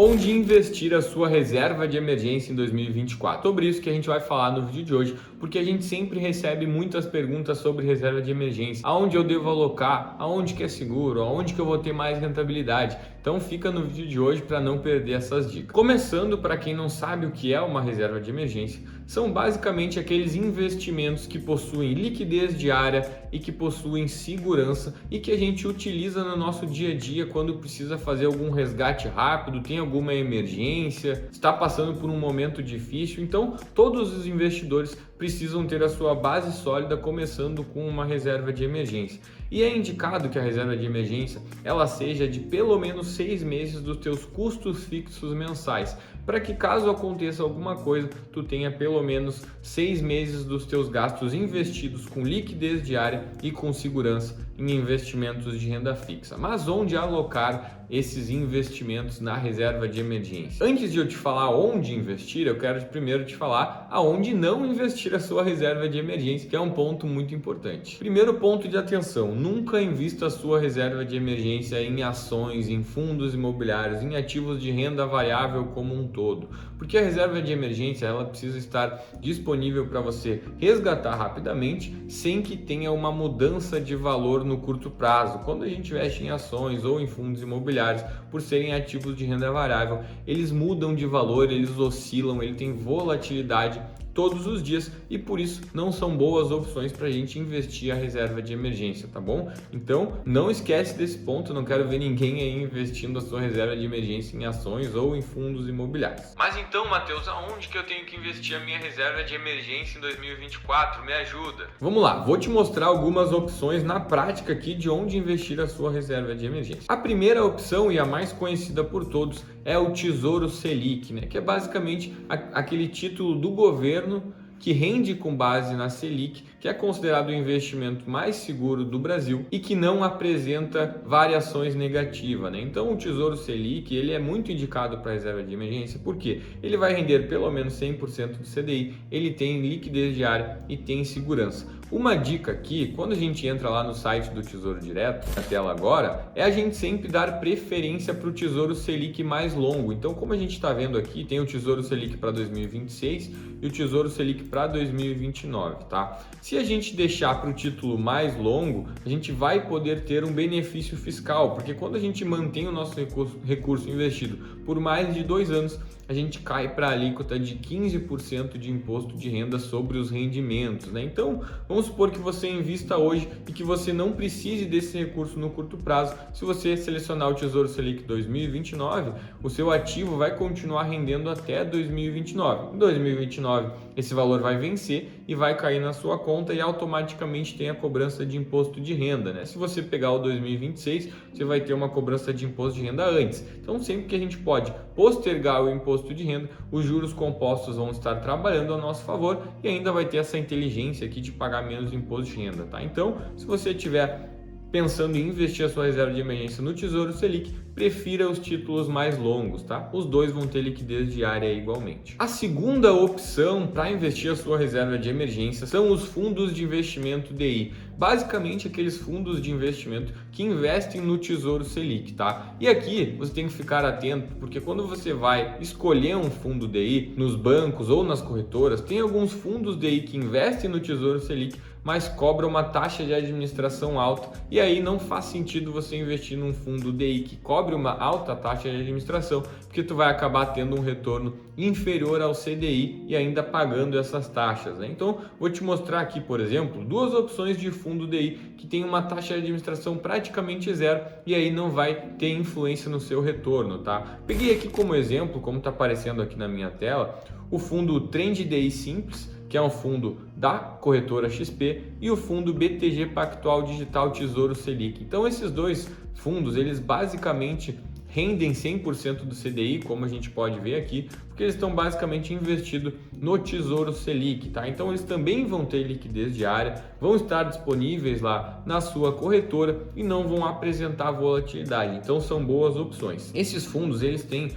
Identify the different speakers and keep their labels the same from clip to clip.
Speaker 1: Onde investir a sua reserva de emergência em 2024? Sobre isso que a gente vai falar no vídeo de hoje, porque a gente sempre recebe muitas perguntas sobre reserva de emergência. Aonde eu devo alocar? Aonde que é seguro? Aonde que eu vou ter mais rentabilidade? Então fica no vídeo de hoje para não perder essas dicas. Começando, para quem não sabe o que é uma reserva de emergência, são basicamente aqueles investimentos que possuem liquidez diária e que possuem segurança e que a gente utiliza no nosso dia a dia quando precisa fazer algum resgate rápido, tem alguma emergência, está passando por um momento difícil. Então, todos os investidores precisam ter a sua base sólida, começando com uma reserva de emergência. E é indicado que a reserva de emergência ela seja de pelo menos 6 meses dos teus custos fixos mensais, para que caso aconteça alguma coisa, tu tenha pelo menos 6 meses dos teus gastos investidos com liquidez diária e com segurança em investimentos de renda fixa. Mas onde alocar esses investimentos na reserva de emergência? Antes de eu te falar onde investir, eu quero primeiro te falar aonde não investir a sua reserva de emergência, que é um ponto muito importante. Primeiro ponto de atenção: nunca invista a sua reserva de emergência em ações, em fundos imobiliários, em ativos de renda variável como um todo, porque a reserva de emergência ela precisa estar disponível para você resgatar rapidamente, sem que tenha uma mudança de valor no curto prazo. Quando a gente investe em ações ou em fundos imobiliários, por serem ativos de renda variável, eles mudam de valor, eles oscilam, ele tem volatilidade todos os dias e por isso não são boas opções para a gente investir a reserva de emergência, tá bom? Então não esquece desse ponto, não quero ver ninguém aí investindo a sua reserva de emergência em ações ou em fundos imobiliários. Mas então, Matheus, aonde que eu tenho que investir a minha reserva de emergência em 2024? Me ajuda! Vamos lá, vou te mostrar algumas opções na prática aqui de onde investir a sua reserva de emergência. A primeira opção e a mais conhecida por todos é o Tesouro Selic, né? Que é basicamente aquele título do governo que rende com base na Selic, que é considerado o investimento mais seguro do Brasil e que não apresenta variações negativas, né? Então o Tesouro Selic ele é muito indicado para reserva de emergência, porque ele vai render pelo menos 100% do CDI, ele tem liquidez diária e tem segurança. Uma dica aqui, quando a gente entra lá no site do Tesouro Direto, na tela agora, é a gente sempre dar preferência para o Tesouro Selic mais longo. Então, como a gente está vendo aqui, tem o Tesouro Selic para 2026 e o Tesouro Selic para 2029, tá? Se a gente deixar para o título mais longo, a gente vai poder ter um benefício fiscal, porque quando a gente mantém o nosso recurso investido por mais de 2 anos, a gente cai para a alíquota de 15% de imposto de renda sobre os rendimentos, né? Então, vamos supor que você invista hoje e que você não precise desse recurso no curto prazo. Se você selecionar o Tesouro Selic 2029, o seu ativo vai continuar rendendo até 2029. Em 2029, esse valor vai vencer e vai cair na sua conta e automaticamente tem a cobrança de imposto de renda, né? Se você pegar o 2026, você vai ter uma cobrança de imposto de renda antes. Então, sempre que a gente pode postergar o imposto de renda, os juros compostos vão estar trabalhando a nosso favor e ainda vai ter essa inteligência aqui de pagar menos imposto de renda, tá? Então, se você tiver pensando em investir a sua reserva de emergência no Tesouro Selic, prefira os títulos mais longos, tá? Os dois vão ter liquidez diária igualmente. A segunda opção para investir a sua reserva de emergência são os fundos de investimento DI. Basicamente aqueles fundos de investimento que investem no Tesouro Selic, tá? E aqui você tem que ficar atento, porque quando você vai escolher um fundo DI nos bancos ou nas corretoras, tem alguns fundos DI que investem no Tesouro Selic, mas cobra uma taxa de administração alta, e aí não faz sentido você investir num fundo DI que cobre uma alta taxa de administração, porque tu vai acabar tendo um retorno inferior ao CDI e ainda pagando essas taxas, né? Então, vou te mostrar aqui, por exemplo, duas opções de fundo DI que tem uma taxa de administração praticamente zero e aí não vai ter influência no seu retorno, tá? Peguei aqui como exemplo, como está aparecendo aqui na minha tela, o fundo Trend DI Simples, que é um fundo da corretora XP, e o fundo BTG Pactual Digital Tesouro Selic. Então esses dois fundos, eles basicamente rendem 100% do CDI, como a gente pode ver aqui, porque eles estão basicamente investidos no Tesouro Selic, tá? Então eles também vão ter liquidez diária, vão estar disponíveis lá na sua corretora e não vão apresentar volatilidade. Então são boas opções. Esses fundos, eles têm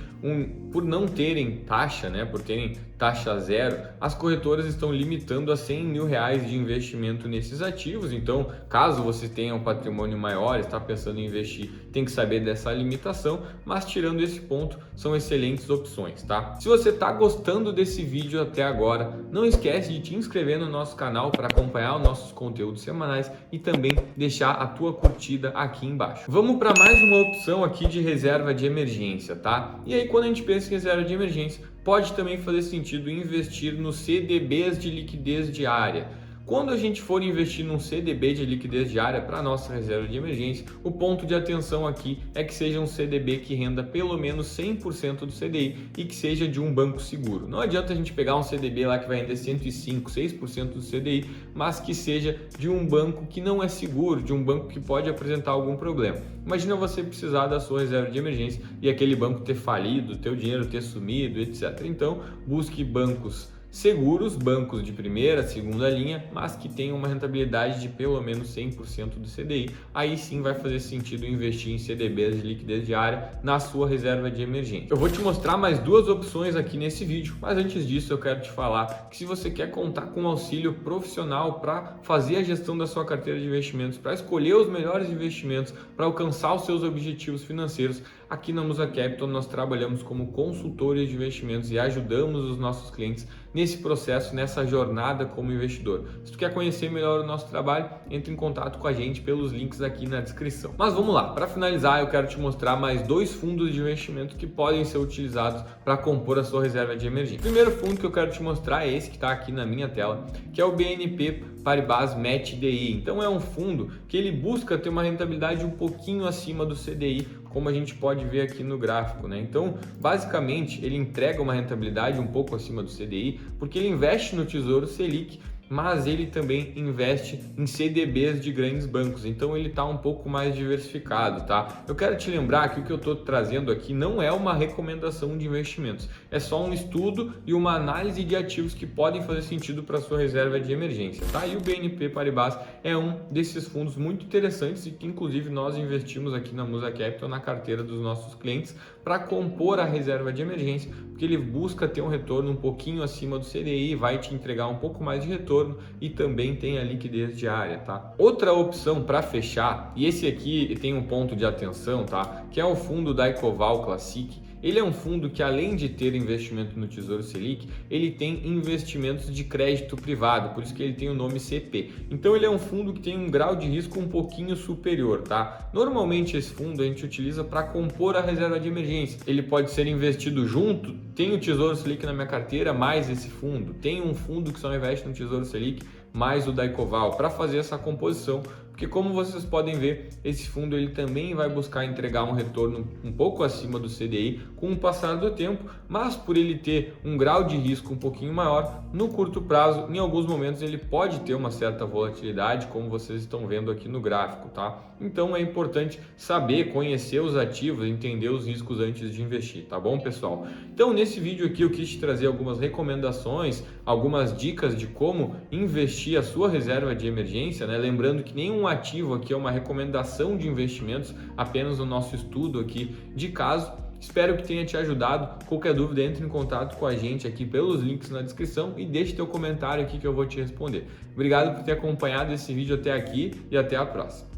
Speaker 1: por não terem taxa, né, por terem taxa zero, as corretoras estão limitando a R$100 mil de investimento nesses ativos. Então, caso você tenha um patrimônio maior, está pensando em investir, tem que saber dessa limitação, mas tirando esse ponto, são excelentes opções, tá? Se você está gostando desse vídeo até agora, não esquece de te inscrever no nosso canal para acompanhar os nossos conteúdos semanais e também deixar a tua curtida aqui embaixo. Vamos para mais uma opção aqui de reserva de emergência, tá? E aí, quando a gente pensa em reserva de emergência, pode também fazer sentido investir nos CDBs de liquidez diária. Quando a gente for investir num CDB de liquidez diária para nossa reserva de emergência, o ponto de atenção aqui é que seja um CDB que renda pelo menos 100% do CDI e que seja de um banco seguro. Não adianta a gente pegar um CDB lá que vai render 105, 6% do CDI, mas que seja de um banco que não é seguro, de um banco que pode apresentar algum problema. Imagina você precisar da sua reserva de emergência e aquele banco ter falido, teu dinheiro ter sumido, etc. Então, busque bancos seguros, bancos de primeira, segunda linha, mas que tenham uma rentabilidade de pelo menos 100% do CDI. Aí sim vai fazer sentido investir em CDBs de liquidez diária na sua reserva de emergência. Eu vou te mostrar mais duas opções aqui nesse vídeo, mas antes disso eu quero te falar que se você quer contar com um auxílio profissional para fazer a gestão da sua carteira de investimentos, para escolher os melhores investimentos, para alcançar os seus objetivos financeiros, aqui na Musa Capital nós trabalhamos como consultores de investimentos e ajudamos os nossos clientes nesse processo, nessa jornada como investidor. Se tu quer conhecer melhor o nosso trabalho, entre em contato com a gente pelos links aqui na descrição. Mas vamos lá, para finalizar eu quero te mostrar mais dois fundos de investimento que podem ser utilizados para compor a sua reserva de emergência. O primeiro fundo que eu quero te mostrar é esse que está aqui na minha tela, que é o BNP Paribas Match DI. Então é um fundo que ele busca ter uma rentabilidade um pouquinho acima do CDI, como a gente pode ver aqui no gráfico, né? Então, basicamente, ele entrega uma rentabilidade um pouco acima do CDI, porque ele investe no Tesouro Selic, mas ele também investe em CDBs de grandes bancos, então ele está um pouco mais diversificado, tá? Eu quero te lembrar que o que eu estou trazendo aqui não é uma recomendação de investimentos, é só um estudo e uma análise de ativos que podem fazer sentido para sua reserva de emergência, tá? E o BNP Paribas é um desses fundos muito interessantes e que inclusive nós investimos aqui na Musa Capital na carteira dos nossos clientes para compor a reserva de emergência, porque ele busca ter um retorno um pouquinho acima do CDI, vai te entregar um pouco mais de retorno e também tem a liquidez diária, tá? Outra opção para fechar, e esse aqui tem um ponto de atenção, tá? Que é o fundo da Ecoval Classic. Ele é um fundo que, além de ter investimento no Tesouro Selic, ele tem investimentos de crédito privado, por isso que ele tem o nome CP. Então ele é um fundo que tem um grau de risco um pouquinho superior, tá? Normalmente esse fundo a gente utiliza para compor a reserva de emergência. Ele pode ser investido junto, tem o Tesouro Selic na minha carteira, mais esse fundo. Tem um fundo que só investe no Tesouro Selic, mais o da Ecoval, para fazer essa composição. Porque como vocês podem ver, esse fundo ele também vai buscar entregar um retorno um pouco acima do CDI com o passar do tempo, mas por ele ter um grau de risco um pouquinho maior, no curto prazo, em alguns momentos ele pode ter uma certa volatilidade, como vocês estão vendo aqui no gráfico, tá? Então é importante saber, conhecer os ativos, entender os riscos antes de investir, tá bom, pessoal? Então nesse vídeo aqui eu quis te trazer algumas recomendações, algumas dicas de como investir a sua reserva de emergência, né? Lembrando que nenhum ativo aqui é uma recomendação de investimentos, apenas o nosso estudo aqui de caso. Espero que tenha te ajudado. Qualquer dúvida, entre em contato com a gente aqui pelos links na descrição e deixe teu comentário aqui que eu vou te responder. Obrigado por ter acompanhado esse vídeo até aqui e até a próxima.